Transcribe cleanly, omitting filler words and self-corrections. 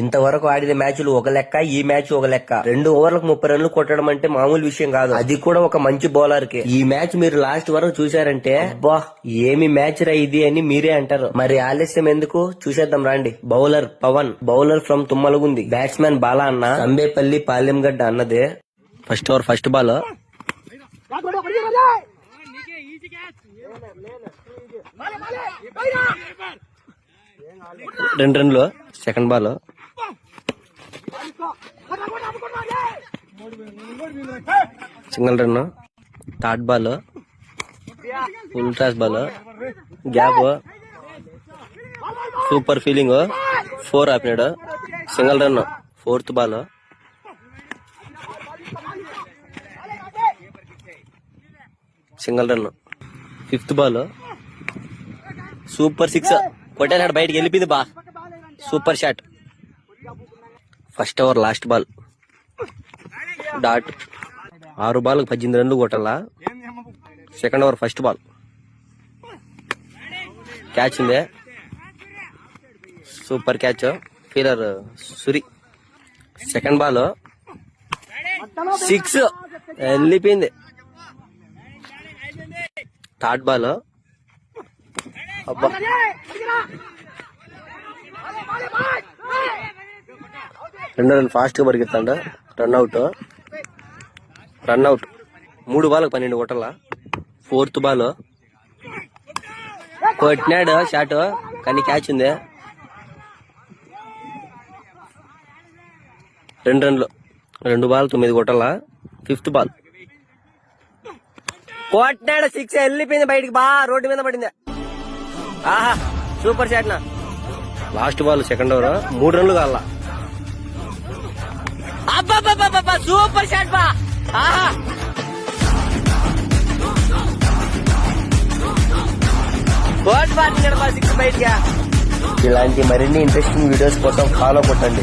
ఇంతవరకు ఆడిన మ్యాచ్లు ఒక లెక్క, ఈ మ్యాచ్ ఒక లెక్క. 2 ఓవర్లకు 30 రన్లు కొట్టడం అంటే మామూలు విషయం కాదు, అది కూడా ఒక మంచి బౌలర్ కి. ఈ మ్యాచ్ మీరు లాస్ట్ వరకు చూసారంటే అబ్బా ఏమి మ్యాచ్ రా ఇది అని మీరే అంటారు. మరి ఆలస్యం ఎందుకు, చూసేద్దాం రండి. Bowler Pavan, bowler from Thummalagundi. Batsman Bala అన్న, సంబేపల్లి పాలెంగడ్డ అన్నదే. ఫస్ట్ ఓవర్ ఫస్ట్ బాల్ 2 రన్లు. Second ball single run. Third ball full toss ball, gap, super feeling, 4 ఆపినాడు. Single run. Fourth ball single run. Fifth ball super 6 కొట్టాడు, బయటికి వెళ్ళిపోయింది బా, super shot. First over last ball dot. 6 బాల్కి 18 రన్లు కొట్టాలా. Second over first ball catch ఉంది, super catch, ఫీలర్ Suri. Second ball 6 వెళ్ళిపోయింది. థర్డ్ బాల్ అబ్బా 2 రన్ ఫాస్ట్ గా పరిగెత్తాడు. రన్అట్ 3 బాల్కి 12 కొట్టాల. ఫోర్త్ బాల్ కొట్టినాడు షాట్, కానీ క్యాచ్ ఉంది. 2 రన్లు, 2 బాల్ 9 కొట్టాల. ఫిఫ్త్ బాల్ కొట్టినాడు, 6 వెళ్ళిపోయింది బయటికి బా, రోడ్డు మీద పడింది. ఆహా సూపర్ షాట్ నా. లాస్ట్ బాల్ సెకండ్ ఓవర్ 3 రన్లు కావాల. అబ్బా సూపర్ షాట్ బా, ఆహా కోట్ పార్టీ బా, 6 బయటగా. ఇలాంటి మరిన్ని ఇంట్రెస్టింగ్ వీడియోస్ కోసం ఫాలో కొట్టండి.